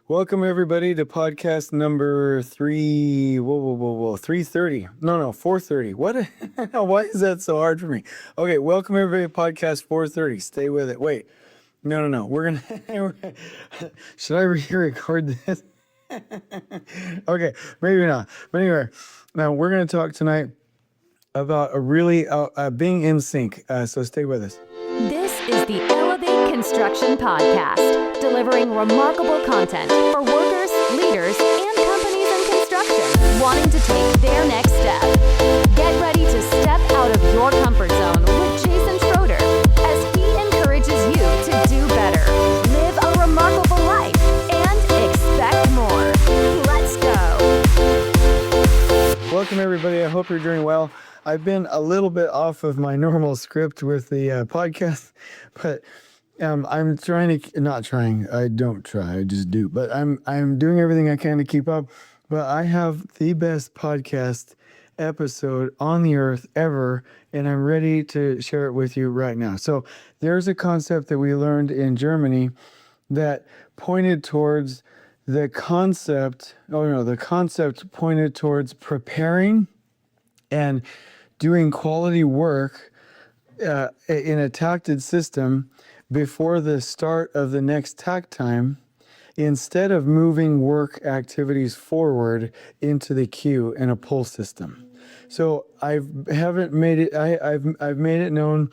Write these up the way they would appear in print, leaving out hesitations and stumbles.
Welcome everybody to podcast number 330. No, 430. What? Why is that so hard for me? Okay, welcome everybody to podcast 430. Stay with it. Wait. No. We're gonna should I re-record this? Okay, maybe not. But anyway, now we're gonna talk tonight about a really being in sync. So stay with us. This is the Elevate Construction Podcast, delivering remarkable content for workers, leaders, and companies in construction wanting to take their next step. Get ready to step out of your comfort zone with Jason Schroeder as he encourages you to do better, live a remarkable life, and expect more. Let's go. Welcome everybody. I hope you're doing well. I've been a little bit off of my normal script with the podcast, but I'm trying to, not trying, I don't try, I just do, but I'm doing everything I can to keep up. But I have the best podcast episode on the earth ever, and I'm ready to share it with you right now. So there's a concept that we learned in Germany that pointed towards the concept pointed towards preparing and doing quality work in a tacted system before the start of the next tact time, instead of moving work activities forward into the queue in a pull system. So I've made it known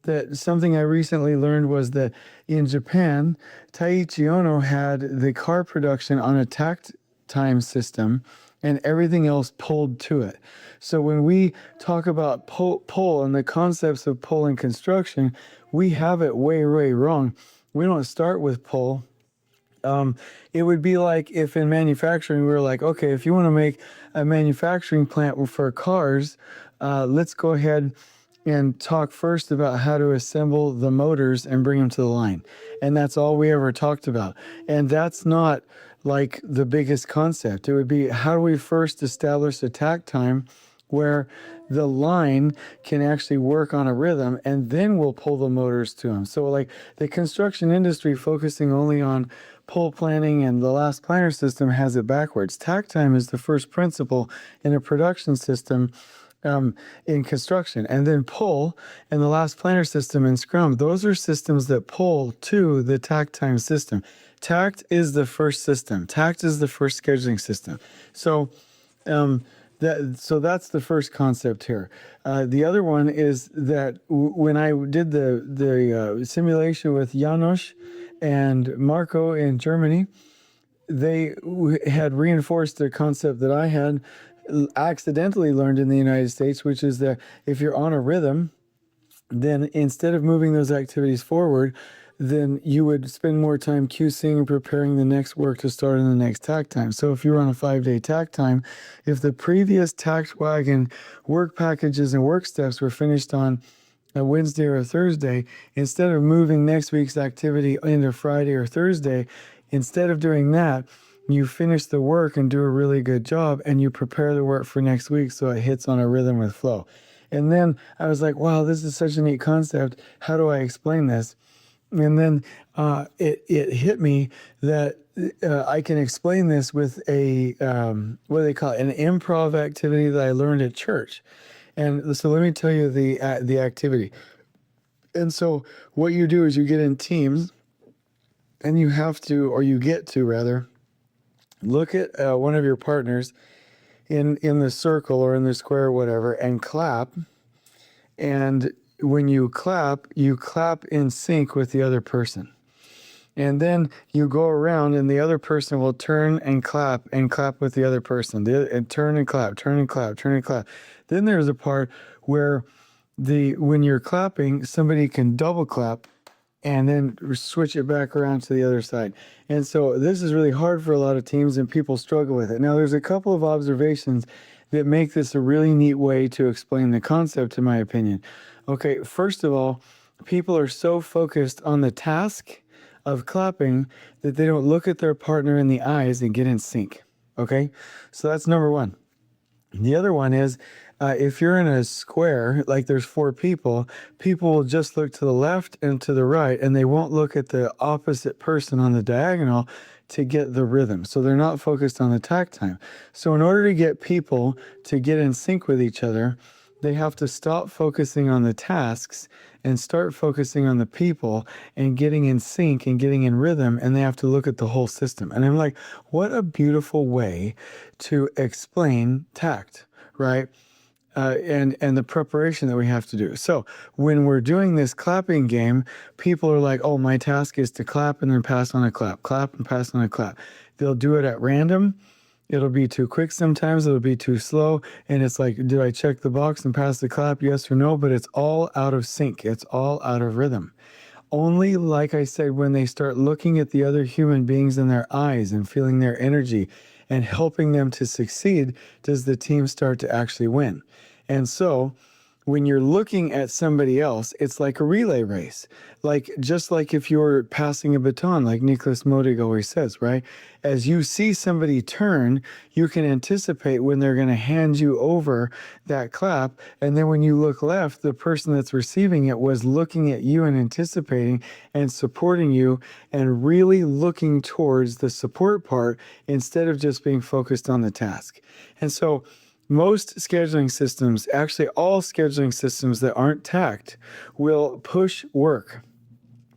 that something I recently learned was that in Japan, Taiichi Ohno had the car production on a tact time system and everything else pulled to it. So when we talk about pull and the concepts of pull in construction, we have it way wrong. We don't start with pull. It would be like if in manufacturing, we were like, okay, if you want to make a manufacturing plant for cars, let's go ahead and talk first about how to assemble the motors and bring them to the line. And that's all we ever talked about. And that's not like the biggest concept. It would be, how do we first establish a tact time where the line can actually work on a rhythm, and then we'll pull the motors to them. So like the construction industry focusing only on pull planning and the last planner system has it backwards. Tact time is the first principle in a production system in construction, and then pull and the last planner system in Scrum. Those are systems that pull to the tact time system. Takt is the first system. Takt is the first scheduling system. So that's the first concept here. The other one is that when I did the simulation with Janosch and Marco in Germany, they had reinforced the concept that I had accidentally learned in the United States, which is that if you're on a rhythm, then instead of moving those activities forward, then you would spend more time QCing and preparing the next work to start in the next tact time. So if you're on a 5-day tact time, if the previous tact wagon work packages and work steps were finished on a Wednesday or a Thursday, instead of moving next week's activity into Friday or Thursday, instead of doing that, you finish the work and do a really good job, and you prepare the work for next week so it hits on a rhythm with flow. And then I was like, wow, this is such a neat concept. How do I explain this? And then it hit me that I can explain this with a, what do they call it, an improv activity that I learned at church. And so let me tell you the activity. And so what you do is you get in teams, and you have to, or you get to rather, look at one of your partners in the circle or in the square or whatever, and clap. And when you clap in sync with the other person. And then you go around and the other person will turn and clap with the other person. And turn and clap, turn and clap, turn and clap. Then there's a part where when you're clapping, somebody can double clap and then switch it back around to the other side. And so this is really hard for a lot of teams, and people struggle with it. Now, there's a couple of observations that make this a really neat way to explain the concept, in my opinion. Okay, first of all, people are so focused on the task of clapping that they don't look at their partner in the eyes and get in sync. Okay, so that's number one. The other one is if you're in a square, like there's 4 people, people will just look to the left and to the right, and they won't look at the opposite person on the diagonal to get the rhythm. So they're not focused on the takt time. So in order to get people to get in sync with each other, they have to stop focusing on the tasks and start focusing on the people and getting in sync and getting in rhythm, and they have to look at the whole system. And I'm like, what a beautiful way to explain takt, right? And the preparation that we have to do. So when we're doing this clapping game, people are like, oh, my task is to clap and then pass on a clap, clap and pass on a clap. They'll do it at random. It'll be too quick sometimes, it'll be too slow, and it's like, did I check the box and pass the clap, yes or no? But it's all out of sync, it's all out of rhythm. Only, like I said, when they start looking at the other human beings in their eyes and feeling their energy and helping them to succeed, does the team start to actually win. And so when you're looking at somebody else, it's like a relay race. Just like if you're passing a baton, like Niklas Modig always says, right? As you see somebody turn, you can anticipate when they're going to hand you over that clap. And then when you look left, the person that's receiving it was looking at you and anticipating and supporting you and really looking towards the support part instead of just being focused on the task. And so most scheduling systems, actually all scheduling systems that aren't takt, will push work.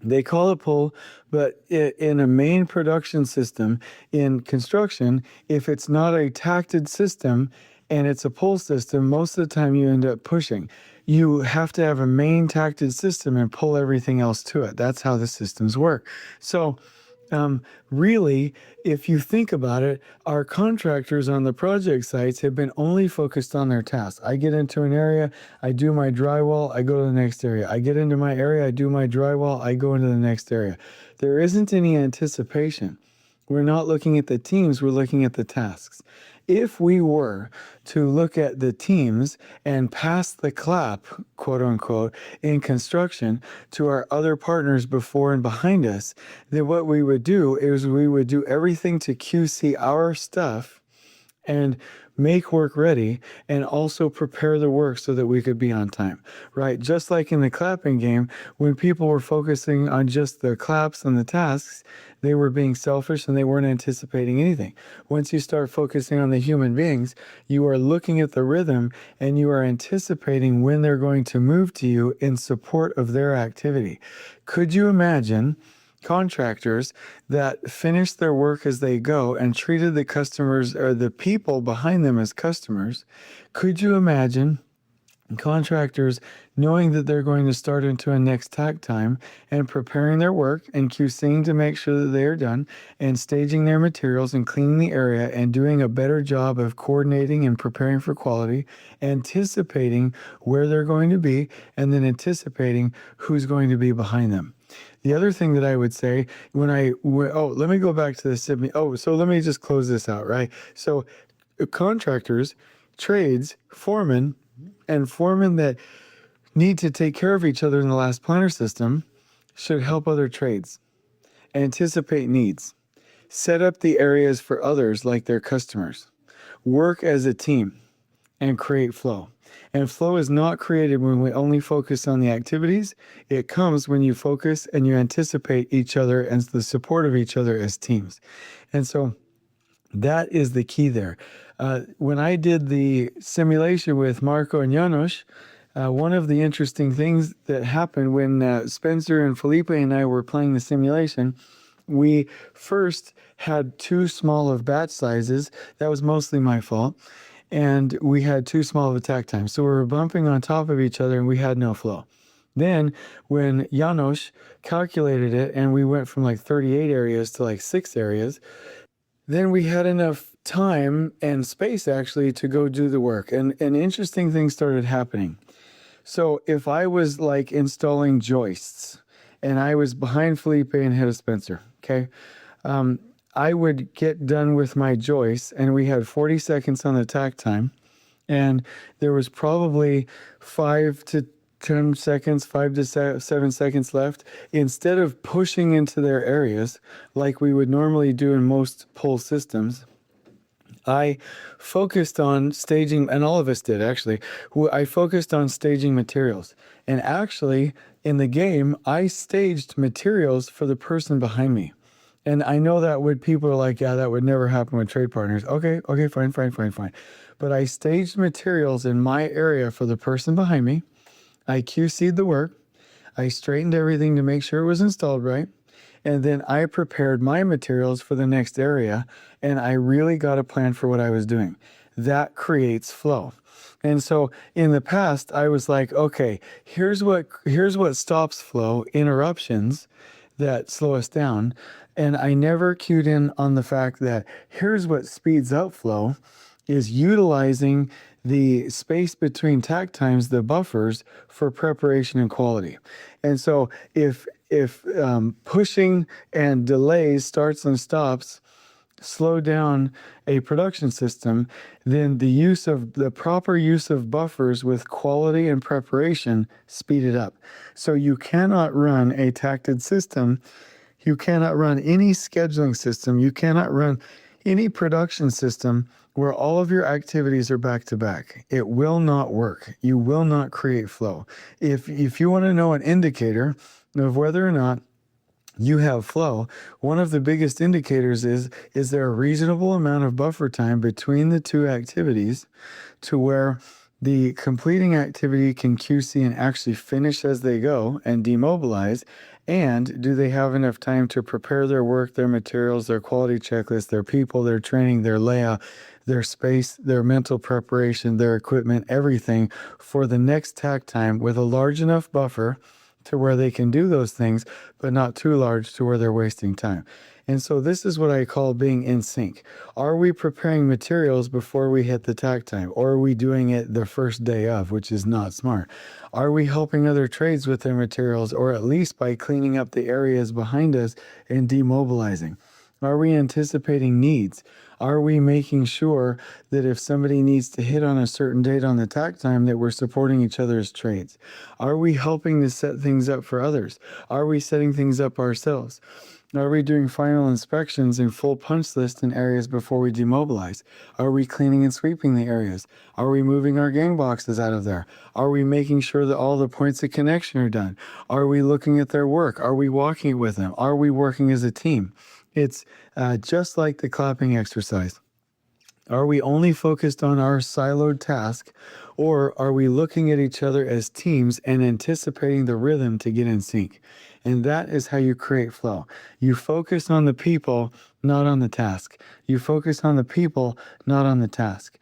They call it pull, but in a main production system in construction, if it's not a takted system and it's a pull system, most of the time you end up pushing. You have to have a main takted system and pull everything else to it. That's how the systems work. So really, if you think about it, our contractors on the project sites have been only focused on their tasks. I get into an area, I do my drywall, I go to the next area. I get into my area, I do my drywall, I go into the next area. There isn't any anticipation. We're not looking at the teams, we're looking at the tasks. If we were to look at the teams and pass the clap, quote unquote, in construction to our other partners before and behind us, then what we would do is we would do everything to QC our stuff and make work ready and also prepare the work so that we could be on time, right? Just like in the clapping game, when people were focusing on just the claps and the tasks, they were being selfish and they weren't anticipating anything. Once you start focusing on the human beings, you are looking at the rhythm and you are anticipating when they're going to move to you in support of their activity. Could you imagine contractors that finished their work as they go and treated the customers or the people behind them as customers? Could you imagine contractors knowing that they're going to start into a next takt time and preparing their work and QCing to make sure that they are done and staging their materials and cleaning the area and doing a better job of coordinating and preparing for quality, anticipating where they're going to be, and then anticipating who's going to be behind them? The other thing that I would say let me go back to the so let me just close this out, right? So contractors, trades, foremen, and foremen that need to take care of each other in the last planner system should help other trades, anticipate needs, set up the areas for others like their customers, work as a team, and create flow. And flow is not created when we only focus on the activities. It comes when you focus and you anticipate each other and the support of each other as teams. And so that is the key there. When I did the simulation with Marco and Janosch, one of the interesting things that happened when Spencer and Felipe and I were playing the simulation, we first had too small of batch sizes. That was mostly my fault. And we had too small of a takt time. So we were bumping on top of each other and we had no flow. Then when Janosch calculated it and we went from like 38 areas to like 6 areas, then we had enough time and space actually to go do the work. And interesting things started happening. So if I was like installing joists and I was behind Felipe and ahead of Spencer, okay, I would get done with my joists and we had 40 seconds on the takt time. And there was probably 5 to 10 seconds, 5 to 7 seconds left. Instead of pushing into their areas like we would normally do in most pull systems, I focused on staging, and all of us did actually. I focused on staging materials. And actually, in the game, I staged materials for the person behind me. And I know that people are like, yeah, that would never happen with trade partners. Okay, fine. But I staged materials in my area for the person behind me. I QC'd the work. I straightened everything to make sure it was installed right. And then I prepared my materials for the next area, and I really got a plan for what I was doing. That creates flow. And so in the past, I was like, okay, here's what stops flow: interruptions that slow us down. And I never cued in on the fact that here's what speeds up flow is utilizing the space between takt times, the buffers, for preparation and quality. And so if pushing and delays, starts and stops, slow down a production system, then the proper use of buffers with quality and preparation speed it up. So you cannot run a tacted system. You cannot run any scheduling system. You cannot run any production system where all of your activities are back to back. It will not work. You will not create flow. If you want to know an indicator of whether or not you have flow, one of the biggest indicators is there a reasonable amount of buffer time between the two activities to where the completing activity can QC and actually finish as they go and demobilize? And do they have enough time to prepare their work, their materials, their quality checklist, their people, their training, their layout, their space, their mental preparation, their equipment, everything for the next takt time with a large enough buffer to where they can do those things, but not too large to where they're wasting time? And so this is what I call being in sync. Are we preparing materials before we hit the takt time? Or are we doing it the first day of, which is not smart? Are we helping other trades with their materials, or at least by cleaning up the areas behind us and demobilizing? Are we anticipating needs? Are we making sure that if somebody needs to hit on a certain date on the takt time, that we're supporting each other's trades? Are we helping to set things up for others? Are we setting things up ourselves? Are we doing final inspections and full punch list in areas before we demobilize? Are we cleaning and sweeping the areas? Are we moving our gang boxes out of there? Are we making sure that all the points of connection are done? Are we looking at their work? Are we walking with them? Are we working as a team? It's just like the clapping exercise. Are we only focused on our siloed task, or are we looking at each other as teams and anticipating the rhythm to get in sync? And that is how you create flow. You focus on the people, not on the task. You focus on the people, not on the task.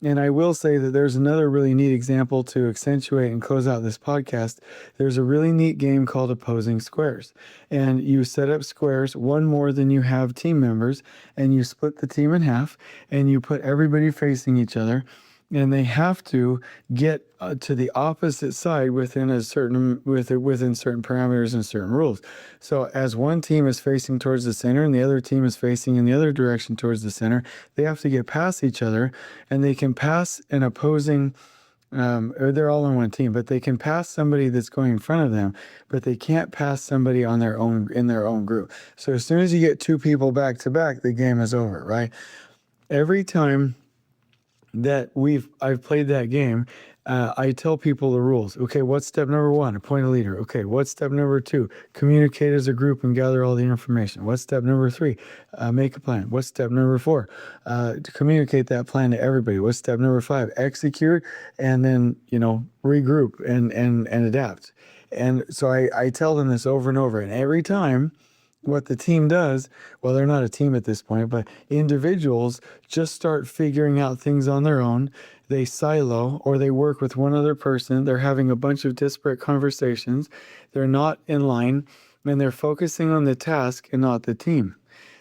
And I will say that there's another really neat example to accentuate and close out this podcast. There's a really neat game called opposing squares. And you set up squares, one more than you have team members, and you split the team in half, and you put everybody facing each other. And they have to get to the opposite side within certain parameters and certain rules. So as one team is facing towards the center and the other team is facing in the other direction towards the center, they have to get past each other, and they can pass an opposing, or they're all on one team, but they can pass somebody that's going in front of them, but they can't pass somebody in their own group. So as soon as you get two people back to back, the game is over, right? Every time that I've played that game, I tell people the rules. Okay, what's step number one? Appoint a leader. Okay, what's step number two? Communicate as a group and gather all the information. What's step number three? Make a plan. What's step number four? To communicate that plan to everybody. What's step number five? Execute, and then regroup and adapt. And so I tell them this over and over, and every time what the team does, well, they're not a team at this point, but individuals just start figuring out things on their own. They silo, or they work with one other person. They're having a bunch of disparate conversations. They're not in line, and they're focusing on the task and not the team.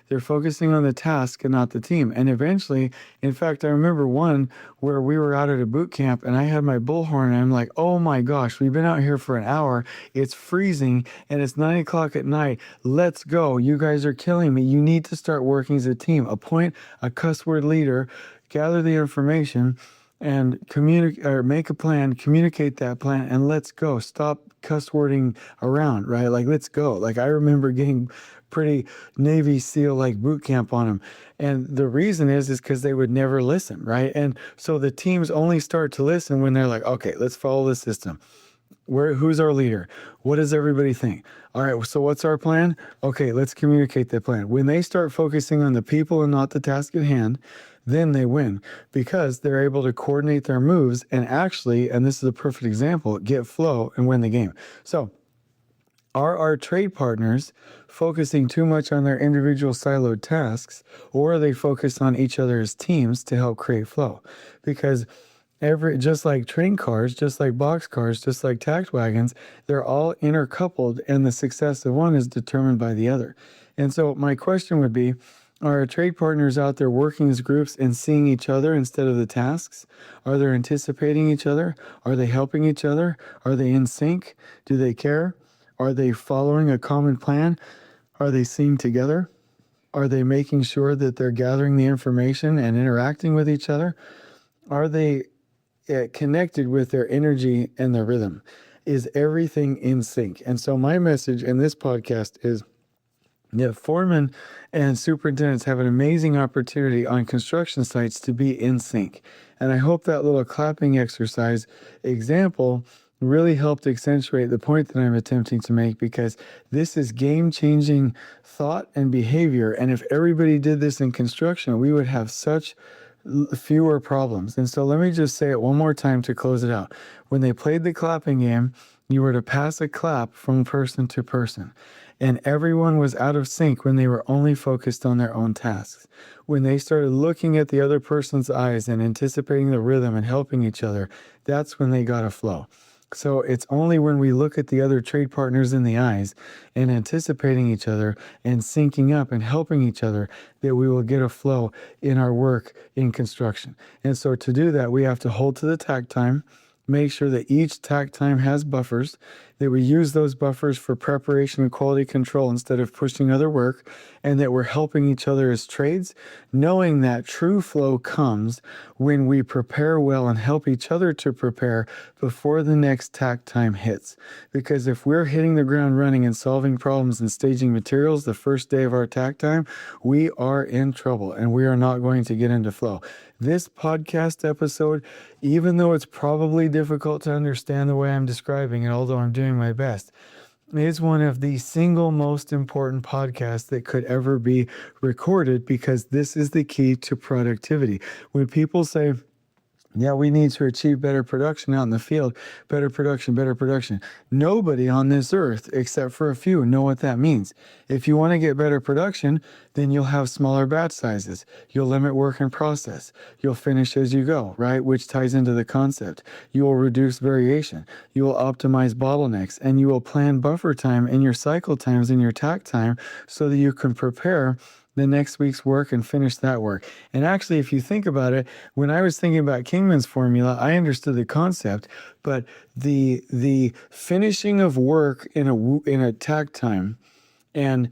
They're focusing on the task and not the team. And eventually, in fact, I remember one where we were out at a boot camp and I had my bullhorn and I'm like, oh my gosh, we've been out here for an hour. It's freezing and it's 9 o'clock at night. Let's go. You guys are killing me. You need to start working as a team. Appoint a cuss word leader, gather the information, and communicate, or make a plan, communicate that plan, and let's go. Stop cuss wording around, right? Like, let's go. Like, I remember getting pretty Navy SEAL like boot camp on them. And the reason is because they would never listen, right? And so the teams only start to listen when they're like, okay, let's follow the system. Who's our leader? What does everybody think? All right, so what's our plan? Okay, let's communicate the plan. When they start focusing on the people and not the task at hand, then they win because they're able to coordinate their moves and actually, and this is a perfect example, get flow and win the game. So are our trade partners focusing too much on their individual siloed tasks, or are they focused on each other as teams to help create flow? Because just like train cars, just like box cars, just like takt wagons, they're all intercoupled, and the success of one is determined by the other. And so my question would be, are our trade partners out there working as groups and seeing each other instead of the tasks? Are they anticipating each other? Are they helping each other? Are they in sync? Do they care? Are they following a common plan? Are they seeing together? Are they making sure that they're gathering the information and interacting with each other? Are they connected with their energy and their rhythm? Is everything in sync? And so my message in this podcast is that foremen and superintendents have an amazing opportunity on construction sites to be in sync. And I hope that little clapping exercise example really helped accentuate the point that I'm attempting to make, because this is game-changing thought and behavior. And if everybody did this in construction, we would have such fewer problems. And so let me just say it one more time to close it out. When they played the clapping game, you were to pass a clap from person to person. And everyone was out of sync when they were only focused on their own tasks. When they started looking at the other person's eyes and anticipating the rhythm and helping each other, that's when they got a flow. So it's only when we look at the other trade partners in the eyes and anticipating each other and syncing up and helping each other that we will get a flow in our work in construction. And so to do that, we have to hold to the takt time, make sure that each takt time has buffers, that we use those buffers for preparation and quality control instead of pushing other work, and that we're helping each other as trades, knowing that true flow comes when we prepare well and help each other to prepare before the next takt time hits. Because if we're hitting the ground running and solving problems and staging materials the first day of our takt time, we are in trouble and we are not going to get into flow. This podcast episode, even though it's probably difficult to understand the way I'm describing it, although I'm doing my best, is one of the single most important podcasts that could ever be recorded, because this is the key to productivity. When people say, yeah, we need to achieve better production out in the field, better production. Nobody on this earth, except for a few, know what that means. If you want to get better production, then you'll have smaller batch sizes. You'll limit work in process. You'll finish as you go, right? Which ties into the concept. You will reduce variation. You will optimize bottlenecks, and you will plan buffer time in your cycle times in your takt time so that you can prepare the next week's work and finish that work. And actually, if you think about it, when I was thinking about Kingman's formula, I understood the concept, but the finishing of work in a takt time and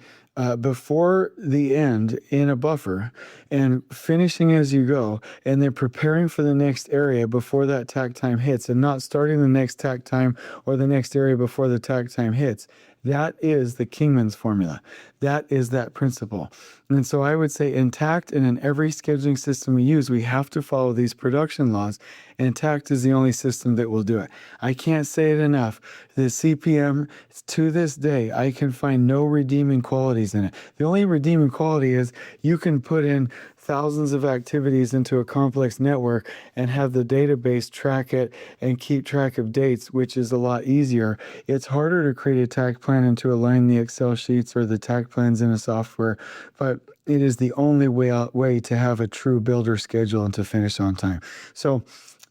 before the end in a buffer, and finishing as you go, and then preparing for the next area before that takt time hits, and not starting the next takt time or the next area before the takt time hits. That is the Kingman's formula. That is that principle. And so I would say in Takt and in every scheduling system we use, we have to follow these production laws, and Takt is the only system that will do it. I can't say it enough. The CPM, to this day, I can find no redeeming qualities in it. The only redeeming quality is you can put in thousands of activities into a complex network and have the database track it and keep track of dates, which is a lot easier. It's harder to create a takt plan and to align the Excel sheets or the takt plans in a software, but it is the only way to have a true builder schedule and to finish on time. So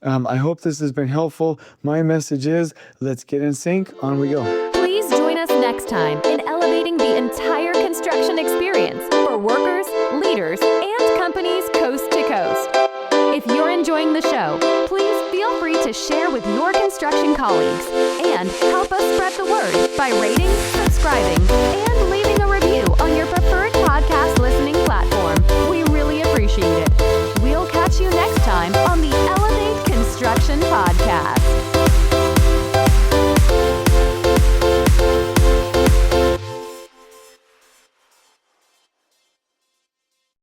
I hope this has been helpful. My message is, let's get in sync. On we go. Please join us next time in elevating the entire construction experience for workers, leaders, and companies coast to coast. If you're enjoying the show, please feel free to share with your construction colleagues and help us spread the word by rating, subscribing, and leaving a review on your preferred